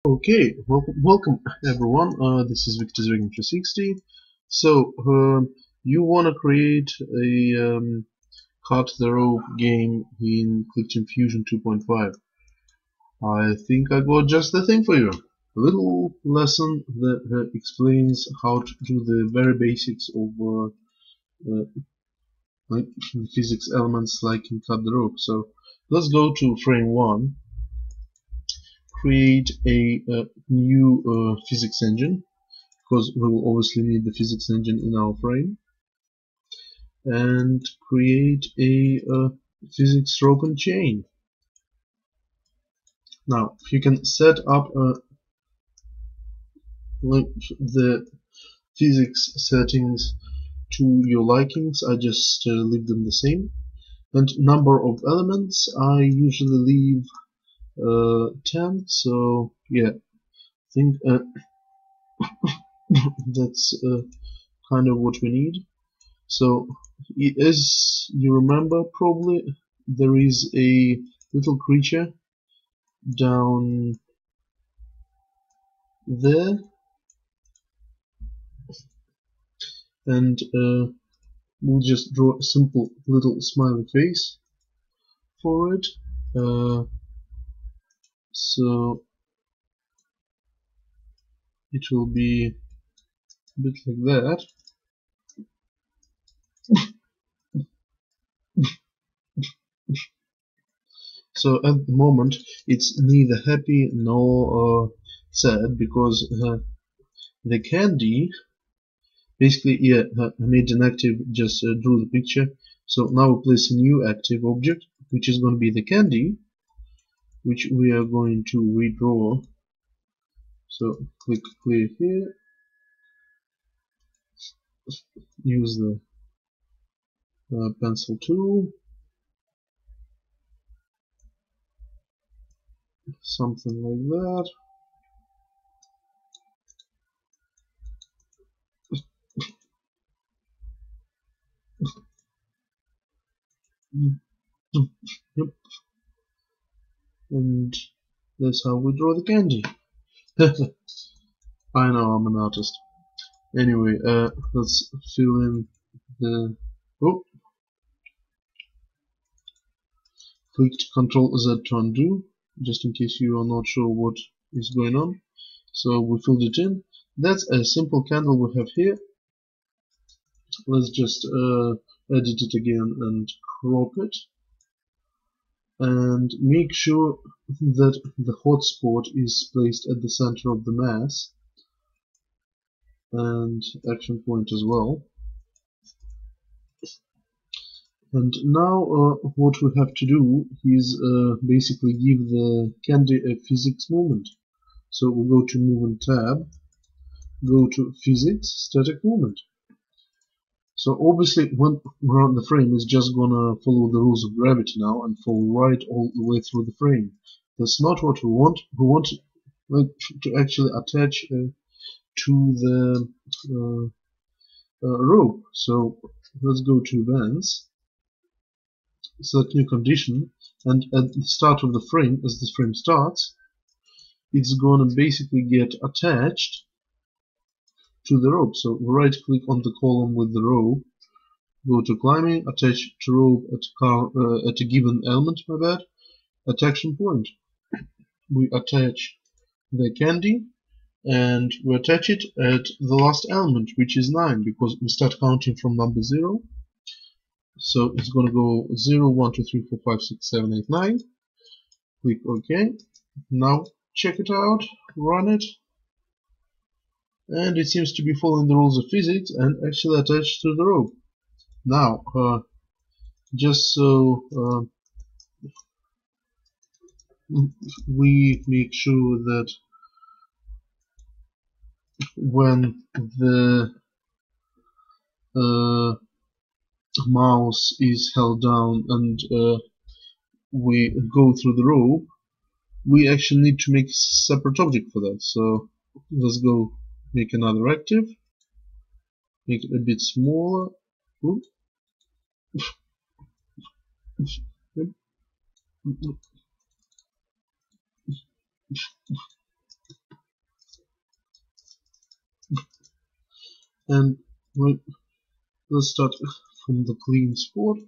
Okay, welcome everyone. This is Victor's Vegan 360. So, you want to create a cut the rope game in Clickteam Fusion 2.5. I think I got just the thing for you. A little lesson that explains how to do the very basics of like physics elements like in cut the rope. So, let's go to frame 1. Create a new physics engine, because we will obviously need the physics engine in our frame, and create a physics rope and chain. Now you can set up the physics settings to your likings. I just leave them the same, and number of elements I usually leave 10. So yeah, I think that's kind of what we need. So, as you remember, probably there is a little creature down there, and we'll just draw a simple little smiley face for it. So it will be a bit like that. So at the moment it's neither happy nor sad, because the candy basically, yeah, I made an active, just drew the picture. So now we place a new active object, which is going to be the candy, which we are going to redraw. So click clear here, use the pencil tool, something like that. Yep. And that's how we draw the candy. I know, I'm an artist. Anyway, let's fill in the... Oh! Clicked Ctrl Z to undo, just in case you are not sure what is going on. So we filled it in. That's a simple candle we have here. Let's just edit it again and crop it. And make sure that the hotspot is placed at the center of the mass, and action point as well. And now what we have to do is basically give the candy a physics movement. So we go to movement tab, go to physics, static movement. So obviously when we're on the frame, it's just gonna follow the rules of gravity now and fall right all the way through the frame. That's not what we want. We want to actually attach to the rope. So let's go to events, select new condition, and at the start of the frame, as the frame starts, it's gonna basically get attached to the rope. So right click on the column with the rope, go to climbing, attach to rope at a given element, at action point. We attach the candy, and we attach it at the last element, which is 9, because we start counting from number 0. So it's going to go 0, 1, 2, 3, 4, 5, 6, 7, 8, 9. Click OK. Now check it out, run it, and it seems to be following the rules of physics and actually attached to the rope. Now, just so we make sure that when the mouse is held down and we go through the rope, we actually need to make a separate object for that. So let's go make another active, make it a bit smaller. Oops. And let's start from the clean spot.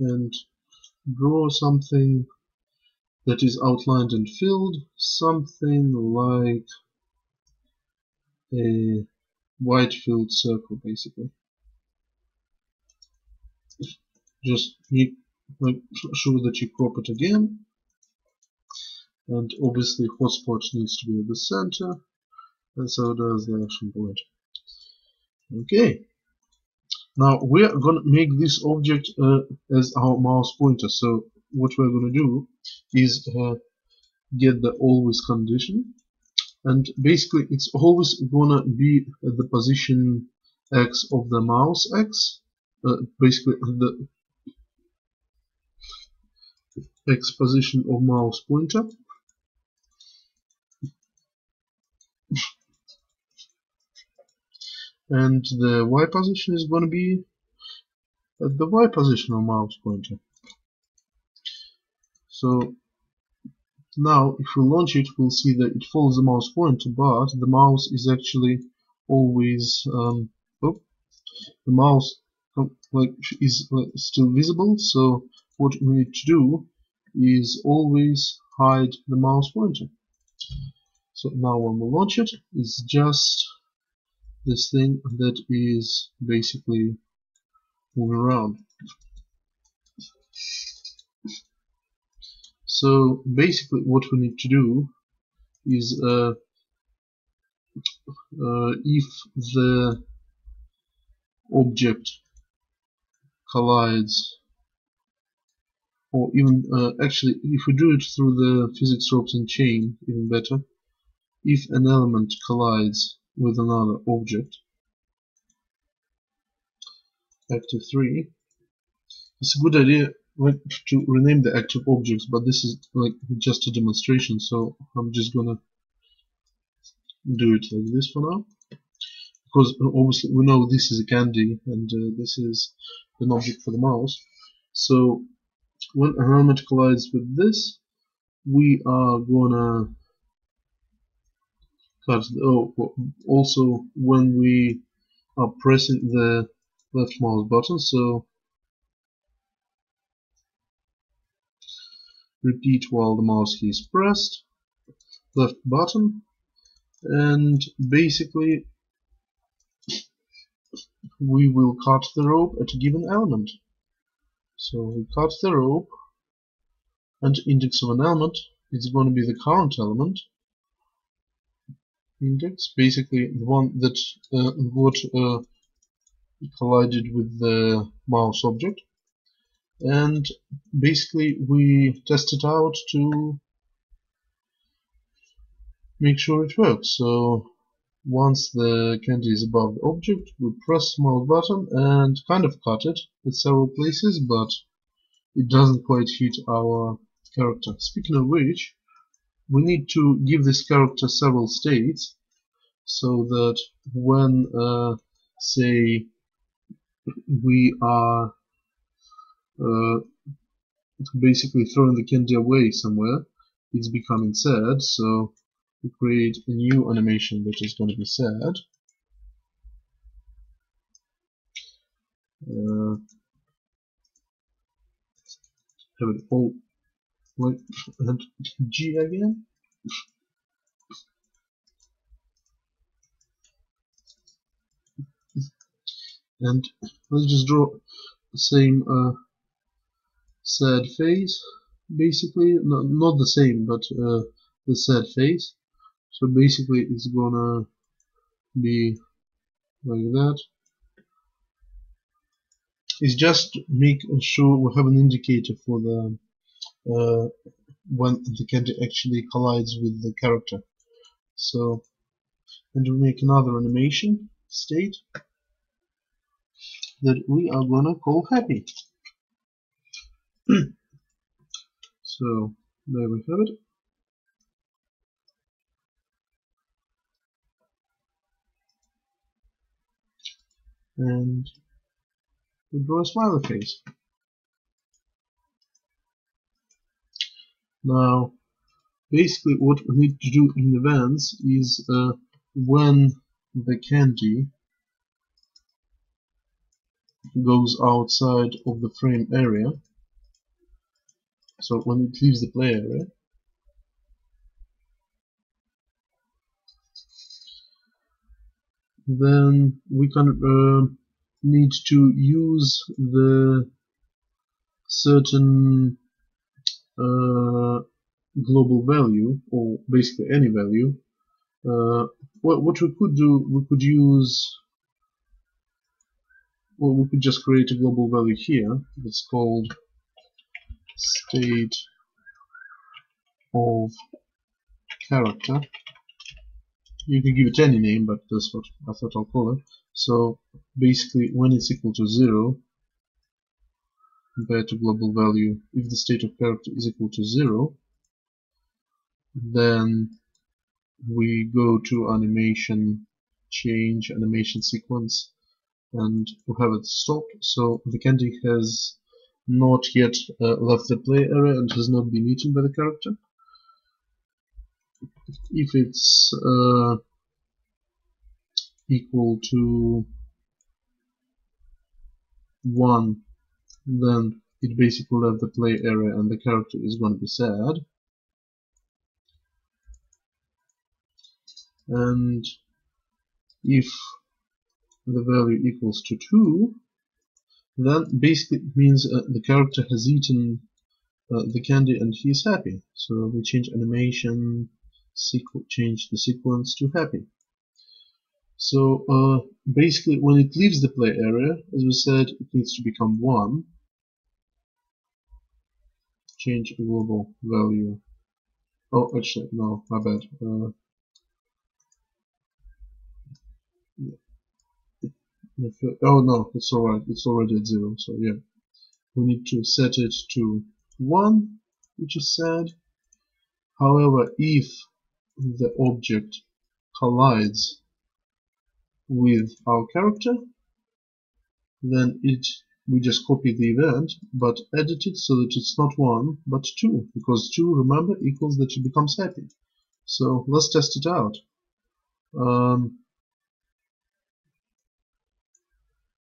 And draw something that is outlined and filled, something like a white filled circle, basically. Just make sure that you crop it again, and obviously hotspot needs to be at the center, and so does the action point. Okay, now we're going to make this object as our mouse pointer. So what we're going to do is get the always condition, and basically it's always gonna be at the position X of the mouse X, basically the X position of mouse pointer, and the Y position is gonna be at the Y position of mouse pointer. So now if we launch it, we'll see that it follows the mouse pointer, but the mouse is actually always the mouse is still visible. So what we need to do is always hide the mouse pointer. So now when we launch it, it's just this thing that is basically moving around. So basically what we need to do is if the object collides, or even actually if we do it through the physics ropes and chain, even better, if an element collides with another object, active 3, it's a good idea to rename the active objects, but this is just a demonstration, so I'm just gonna do it like this for now, because obviously we know this is a candy and this is an object for the mouse. So when an element collides with this, we are gonna cut also when we are pressing the left mouse button, so repeat while the mouse key is pressed, left button, and basically we will cut the rope at a given element. So we cut the rope, and index of an element is going to be the current element index, basically the one that collided with the mouse object, and basically we test it out to make sure it works. So once the candy is above the object, we press the mouse button and kind of cut it at several places, but it doesn't quite hit our character. Speaking of which, we need to give this character several states, so that when say we are basically throwing the candy away somewhere, it's becoming sad, so we create a new animation that is going to be sad. Have it all like and G again. And let's just draw the same sad face, basically. Not the same, but the sad face. So basically it's gonna be like that. It's just make sure we have an indicator for the when the candy actually collides with the character. So, and we make another animation state that we are gonna call happy. So there we have it. And we draw a smiley face. Now, basically what we need to do in events is when the candy goes outside of the frame area, so when it leaves the play area, then we can need to use the certain global value, or basically any value. What we could do, we could use, well, we could just create a global value here that's called state of character. You can give it any name, but that's what I thought I'll call it. So basically, when it's equal to 0 compared to global value, if the state of character is equal to 0, then we go to animation, change animation sequence, and we have it stopped. So the candy has not yet left the play area and has not been eaten by the character. If it's equal to 1, then it basically left the play area and the character is going to be sad. And if the value equals to 2, then basically it means the character has eaten the candy and he is happy. So we change animation, change the sequence to happy. So basically when it leaves the play area, as we said, it needs to become 1. Change the global value. Oh, actually, no, my bad. Oh no, it's alright, it's already at 0, so yeah. We need to set it to 1, which is sad. However, if the object collides with our character, then we just copy the event, but edit it so that it's not 1, but 2, because 2, remember, equals that it becomes happy. So let's test it out.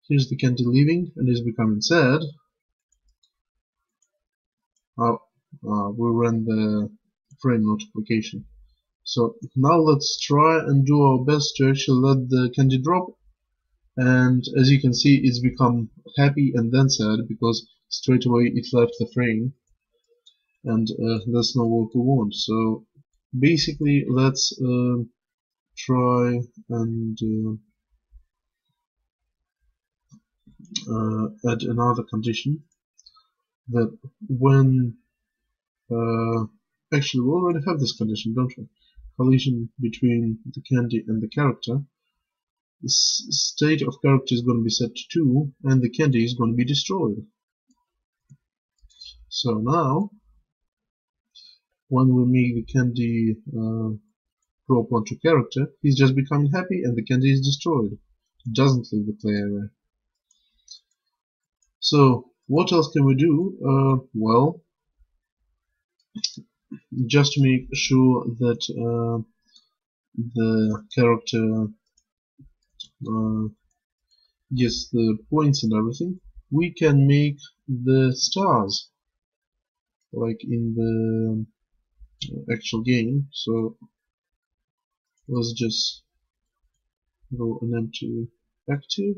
Here's the candy leaving and is becoming sad. We ran the frame multiplication. So now let's try and do our best to actually let the candy drop. And as you can see, it's become happy and then sad because straight away it left the frame, and that's not what we want. So basically, let's try and add another condition that when actually we already have this condition, don't we? Collision between the candy and the character. The state of character is going to be set to 2 and the candy is going to be destroyed. So now when we make the candy drop onto character, he's just becoming happy and the candy is destroyed. It doesn't leave the play area. So what else can we do? Well, just to make sure that the character gets the points and everything, we can make the stars like in the actual game. So let's just go an empty active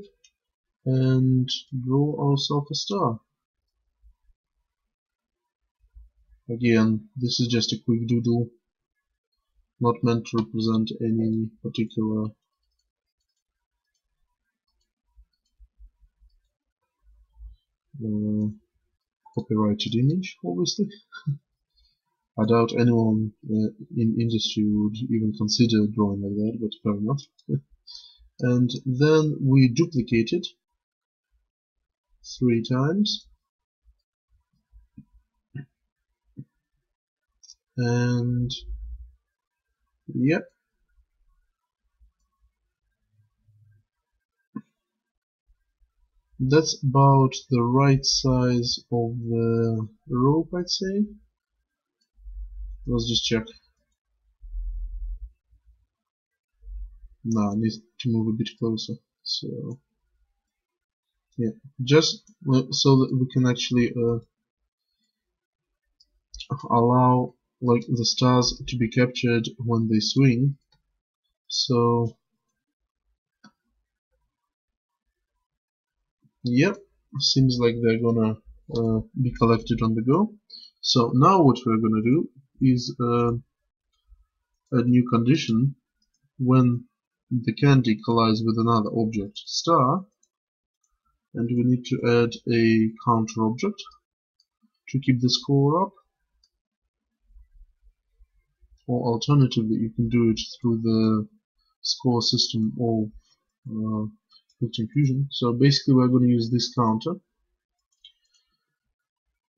and draw ourselves a star. Again, this is just a quick doodle, not meant to represent any particular copyrighted image, obviously. I doubt anyone in industry would even consider drawing like that, but fair enough. And then we duplicate it 3 times. And yep. That's about the right size of the rope, I'd say. Let's just check. No, I need to move a bit closer. So yeah, just so that we can actually allow like the stars to be captured when they swing. So yep, seems like they're gonna be collected on the go. So now what we're gonna do is a new condition when the candy collides with another object, star, and we need to add a counter object to keep the score up. Or alternatively, you can do it through the score system of Clickteam Fusion. So basically, we're going to use this counter,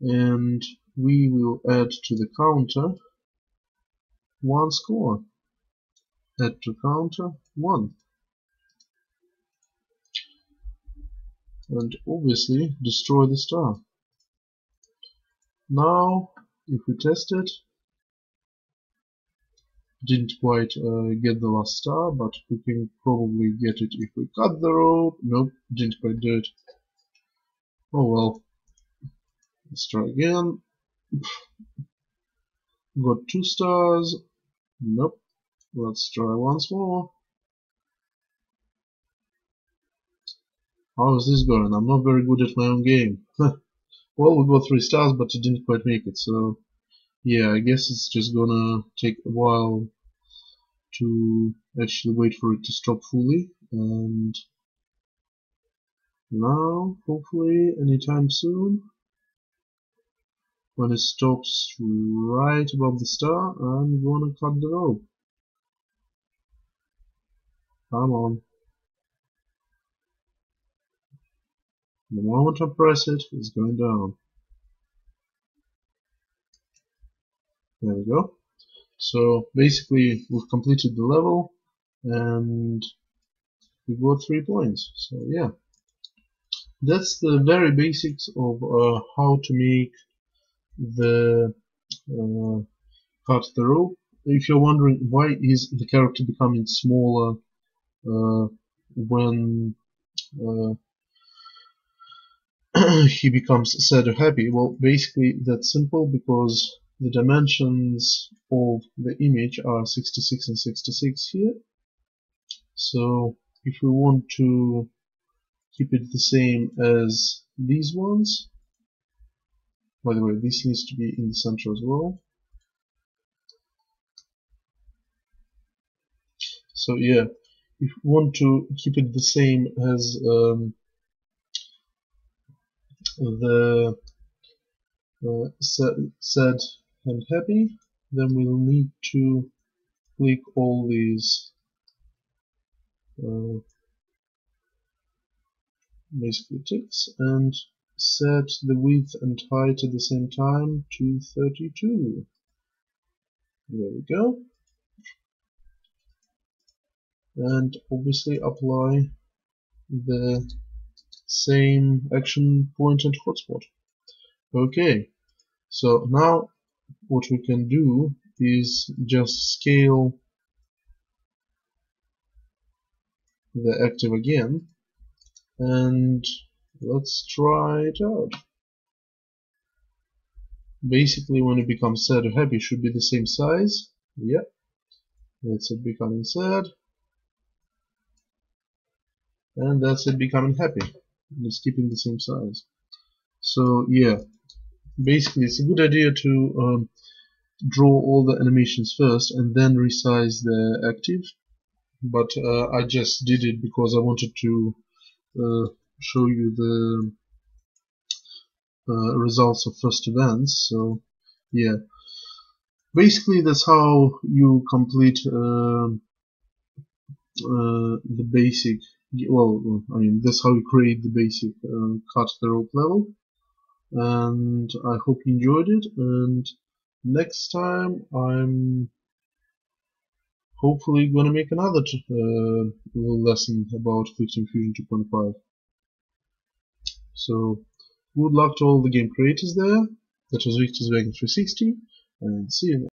and we will add to the counter one score. Add to counter 1, and obviously destroy the star. Now, if we test it, didn't quite get the last star, but we can probably get it if we cut the rope. Nope, didn't quite do it. Oh well. Let's try again. Got 2 stars. Nope. Let's try once more. How is this going? I'm not very good at my own game. Well, we got 3 stars, but it didn't quite make it. So, yeah, I guess it's just gonna take a while to actually wait for it to stop fully. And now, hopefully, anytime soon, when it stops right above the star, I'm gonna cut the rope. Come on. The moment I press it, it's going down. There we go. So basically, we've completed the level, and we got 3 points. So yeah, that's the very basics of how to make the cut the rope. If you're wondering why is the character becoming smaller when he becomes sad or happy, well, basically that's simple because the dimensions of the image are 66 and 66 here. So if we want to keep it the same as these ones, by the way, this needs to be in the center as well. So yeah, if we want to keep it the same as the sad and happy, then we'll need to click all these basically ticks and set the width and height at the same time to 32. There we go. And obviously apply the same action point and hotspot. Okay, so now what we can do is just scale the active again, and let's try it out. Basically, when it becomes sad or happy, it should be the same size. Yep, that's it becoming sad, and that's it becoming happy. Just keeping the same size. So yeah, basically it's a good idea to draw all the animations first and then resize the active, but I just did it because I wanted to show you the results of first events. So yeah, basically that's how you complete the basic, well, I mean that's how you create the basic cut the rope level, and I hope you enjoyed it, and next time I'm hopefully gonna make another little lesson about Clickteam Fusion 2.5. So good luck to all the game creators there. That was Victor's Vegan 360, and see you.